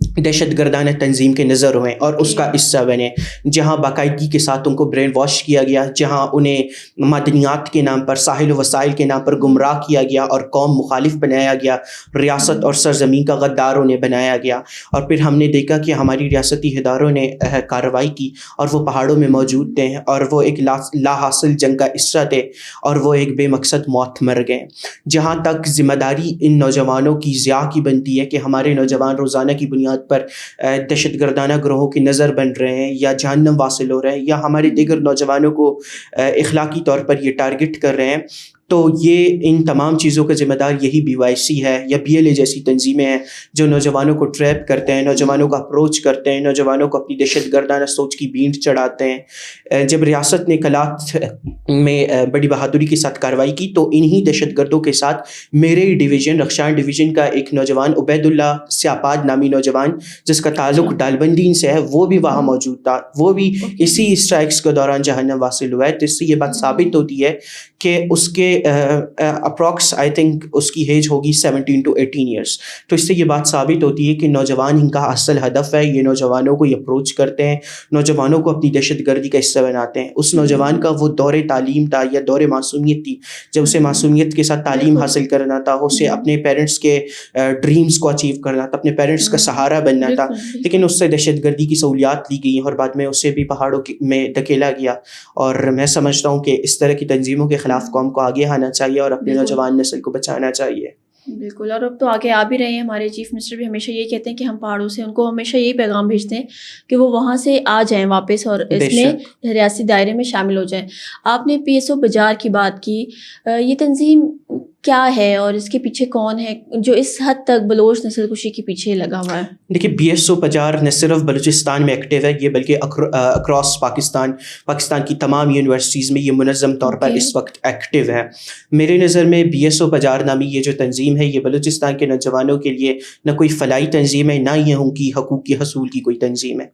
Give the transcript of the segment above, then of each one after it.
دہشت گردانہ تنظیم کے نظر ہوئے اور اس کا حصہ بنے، جہاں باقاعدگی کے ساتھ ان کو برین واش کیا گیا، جہاں انہیں معدنیات کے نام پر، ساحل و وسائل کے نام پر گمراہ کیا گیا اور قوم مخالف بنایا گیا، ریاست اور سرزمین کا غدار انہیں بنایا گیا۔ اور پھر ہم نے دیکھا کہ ہماری ریاستی اداروں نے کارروائی کی اور وہ پہاڑوں میں موجود تھے اور وہ ایک لا حاصل جنگ کا حصہ تھے اور وہ ایک بے مقصد موت مر گئے۔ جہاں تک ذمہ داری ان نوجوانوں کی ضیاع کی بنتی ہے کہ ہمارے نوجوان روزانہ کی بنیاد پر دہشت گردانہ گروہوں کی نظر بن رہے ہیں یا جہنم واصل ہو رہے ہیں یا ہمارے دیگر نوجوانوں کو اخلاقی طور پر یہ ٹارگٹ کر رہے ہیں، تو یہ ان تمام چیزوں کا ذمہ دار یہی BYC ہے یا BLA جیسی تنظیمیں ہیں جو نوجوانوں کو ٹریپ کرتے ہیں، نوجوانوں کو اپروچ کرتے ہیں، نوجوانوں کو اپنی دہشت گردانہ سوچ کی بینٹ چڑھاتے ہیں۔ جب ریاست نے کلات میں بڑی بہادری کے ساتھ کارروائی کی تو انہی دہشت گردوں کے ساتھ میرے ڈویژن رخشان ڈویژن کا ایک نوجوان عبید اللہ سیاپاد نامی نوجوان جس کا تعلق ڈالبندین سے ہے، وہ بھی وہاں موجود تھا، وہ بھی اسی اسٹرائکس کے دوران جہنم واصل ہوا ہے۔ تو اس سے یہ بات ثابت ہوتی ہے کہ اس کے اپروکس آئی تھنک اس کی ایج ہوگی 17 to 18 ایئرس۔ تو اس سے یہ بات ثابت ہوتی ہے کہ نوجوان ان کا اصل ہدف ہے، یہ نوجوانوں کو یہ اپروچ کرتے ہیں، نوجوانوں کو اپنی دہشت گردی کا حصہ بناتے ہیں۔ اس نوجوان کا وہ دور تعلیم تھا یا دور معصومیت تھی جب اسے معصومیت کے ساتھ تعلیم حاصل کرنا تھا، اسے اپنے پیرنٹس کے ڈریمز کو اچیو کرنا تھا، اپنے پیرنٹس کا سہارا بننا تھا، لیکن اس سے دہشت گردی کی سہولیات لی گئی اور بعد میں اسے بھی پہاڑوں میں دھکیلا گیا۔ اور میں سمجھتا ہوں کہ اس طرح کی تنظیموں کے خلاف قوم کو آگے آنا چاہیے اور اپنے نوجوان نسل کو بچانا چاہیے۔ بالکل، اور اب تو آگے آ بھی رہے ہیں، ہمارے چیف منسٹر بھی ہمیشہ یہ کہتے ہیں کہ ہم پہاڑوں سے ان کو ہمیشہ یہی پیغام بھیجتے ہیں کہ وہ وہاں سے آ جائیں واپس اور اس میں ریاستی دائرے میں شامل ہو جائیں۔ آپ نے PSO بجار کی بات کی، یہ تنظیم کیا ہے اور اس کے پیچھے کون ہے جو اس حد تک بلوچ نسل کشی کے پیچھے لگا ہوا ہے؟ دیکھیے PSO بجار نہ صرف بلوچستان میں ایکٹیو ہے، یہ بلکہ اکراس پاکستان کی تمام یونیورسٹیز میں یہ منظم طور پر اس وقت ایکٹیو ہے۔ میرے نظر میں PSO بجار نامی یہ جو تنظیم ہے یہ بلوچستان کے نوجوانوں کے لیے نہ کوئی فلاحی تنظیم ہے، نہ یہ ان کی حقوق کی حصول کی کوئی تنظیم ہے،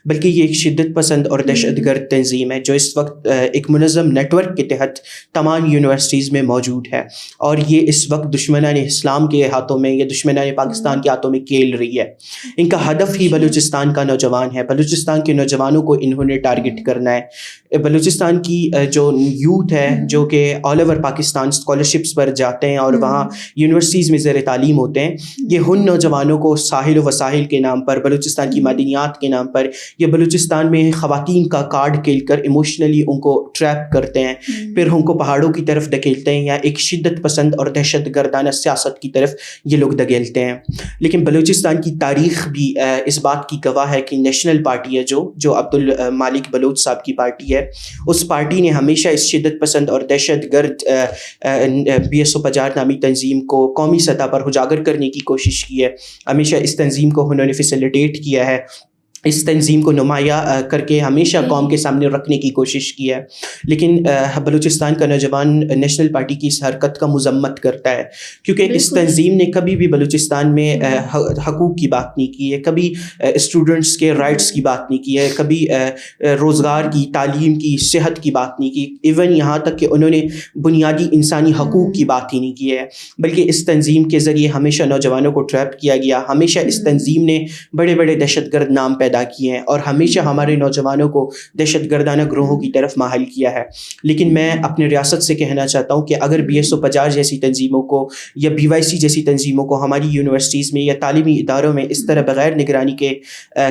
بلکہ یہ ایک شدت پسند اور دہشت گرد تنظیم ہے جو اس وقت ایک منظم نیٹ ورک کے تحت تمام یونیورسٹیز میں موجود ہے اور یہ اس وقت دشمنان اسلام کے ہاتھوں میں یا دشمنان پاکستان کے ہاتھوں میں کھیل رہی ہے۔ ان کا ہدف ہی بلوچستان کا نوجوان ہے، بلوچستان کے نوجوانوں کو انہوں نے ٹارگٹ کرنا ہے۔ بلوچستان کی جو یوتھ ہے جو کہ آل اوور پاکستان اسکالرشپس پر جاتے ہیں اور وہاں یونیورسٹیز میں زیر تعلیم ہوتے ہیں، یہ ان نوجوانوں کو ساحل و وسائل کے نام پر، بلوچستان کی معدنیات کے نام پر یا بلوچستان میں خواتین کا کارڈ کھیل کر ایموشنلی ان کو ٹریپ کرتے ہیں، پھر ان کو پہاڑوں کی طرف دھکیلتے ہیں یا ایک شدت پسند اور دہشت گردانہ سیاست کی طرف یہ لوگ دھکیلتے ہیں۔ لیکن بلوچستان کی تاریخ بھی اس بات کی گواہ ہے کہ نیشنل پارٹی ہے جو عبد المالک بلوچ صاحب کی پارٹی ہے، اس پارٹی نے ہمیشہ اس شدت پسند اور دہشت گرد PSO بجار نامی تنظیم کو قومی سطح پر اجاگر کرنے کی کوشش کی ہے، ہمیشہ اس تنظیم کو انہوں نے فیسیلیٹیٹ کیا ہے، اس تنظیم کو نمایاں کر کے ہمیشہ قوم کے سامنے رکھنے کی کوشش کی ہے۔ لیکن بلوچستان کا نوجوان نیشنل پارٹی کی اس حرکت کا مذمت کرتا ہے کیونکہ اس تنظیم نے کبھی بھی بلوچستان میں حقوق کی بات نہیں کی ہے، کبھی اسٹوڈنٹس کے رائٹس کی بات نہیں کی ہے، کبھی روزگار کی، تعلیم کی، صحت کی بات نہیں کی، ایون یہاں تک کہ انہوں نے بنیادی انسانی حقوق کی بات ہی نہیں کی ہے، بلکہ اس تنظیم کے ذریعے ہمیشہ نوجوانوں کو ٹریپ کیا گیا، ہمیشہ اس تنظیم نے بڑے بڑے دہشت گرد نام پیدا کیے ہیں اور ہمیشہ ہمارے نوجوانوں کو دہشت گردانہ گروہوں کی طرف مائل کیا ہے۔ لیکن میں اپنے ریاست سے کہنا چاہتا ہوں کہ اگر PSO بجار جیسی تنظیموں کو یا BYC جیسی تنظیموں کو ہماری یونیورسٹیز میں یا تعلیمی اداروں میں اس طرح بغیر نگرانی کے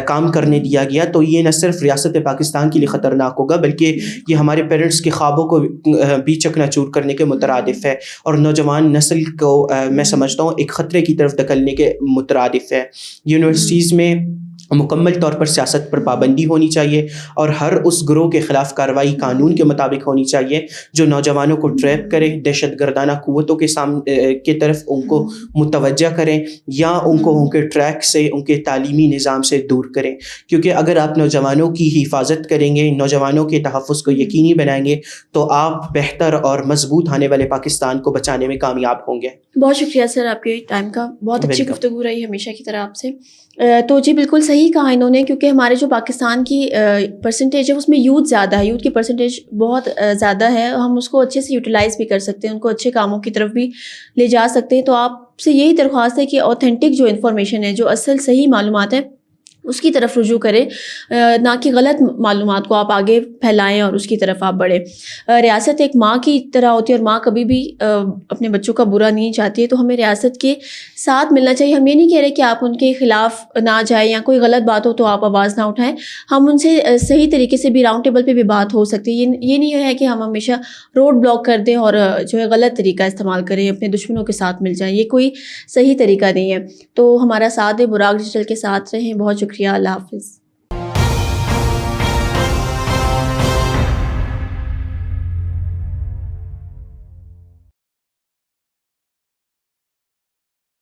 کام کرنے دیا گیا تو یہ نہ صرف ریاست پاکستان کے لیے خطرناک ہوگا بلکہ یہ ہمارے پیرنٹس کے خوابوں کو بھی چکنا چور کرنے کے مترادف ہے اور نوجوان نسل کو میں سمجھتا ہوں ایک خطرے کی طرف دھکیلنے کے مترادف ہے۔ یونیورسٹیز میں مکمل طور پر سیاست پر پابندی ہونی چاہیے اور ہر اس گروہ کے خلاف کارروائی قانون کے مطابق ہونی چاہیے جو نوجوانوں کو ٹریپ کرے، دہشت گردانہ قوتوں کے طرف ان کو متوجہ کریں یا ان کو ان کے ٹریک سے، ان کے تعلیمی نظام سے دور کریں، کیونکہ اگر آپ نوجوانوں کی حفاظت کریں گے، نوجوانوں کے تحفظ کو یقینی بنائیں گے تو آپ بہتر اور مضبوط آنے والے پاکستان کو بچانے میں کامیاب ہوں گے۔ بہت شکریہ سر آپ کے ٹائم کا، بہت اچھی گفتگو رہی ہمیشہ کی طرح آپ سے۔ تو جی بالکل صحیح صحیح کہا انہوں نے، کیونکہ ہمارے جو پاکستان کی پرسنٹیج ہے اس میں یوتھ زیادہ ہے، یوتھ کی پرسنٹیج بہت زیادہ ہے، ہم اس کو اچھے سے یوٹیلائز بھی کر سکتے ہیں، ان کو اچھے کاموں کی طرف بھی لے جا سکتے ہیں. تو آپ سے یہی درخواست ہے کہ اوتھینٹک جو انفارمیشن ہے، جو اصل صحیح معلومات ہیں، اس کی طرف رجوع کریں، نہ کہ غلط معلومات کو آپ آگے پھیلائیں اور اس کی طرف آپ بڑھیں. ریاست ایک ماں کی طرح ہوتی ہے اور ماں کبھی بھی اپنے بچوں کا برا نہیں چاہتی ہے، تو ہمیں ریاست کے ساتھ ملنا چاہیے. ہم یہ نہیں کہہ رہے کہ آپ ان کے خلاف نہ جائیں یا کوئی غلط بات ہو تو آپ آواز نہ اٹھائیں. ہم ان سے صحیح طریقے سے بھی راؤنڈ ٹیبل پہ بھی بات ہو سکتی ہے. یہ نہیں ہے کہ ہم ہمیشہ روڈ بلاک کر دیں اور جو ہے غلط طریقہ استعمال کریں، اپنے دشمنوں کے ساتھ مل جائیں. یہ کوئی صحیح طریقہ نہیں ہے. تو ہمارا ساتھ دیں، براق ڈیجیٹل کے ساتھ رہیں. بہت شکریہ. اللہ حافظ.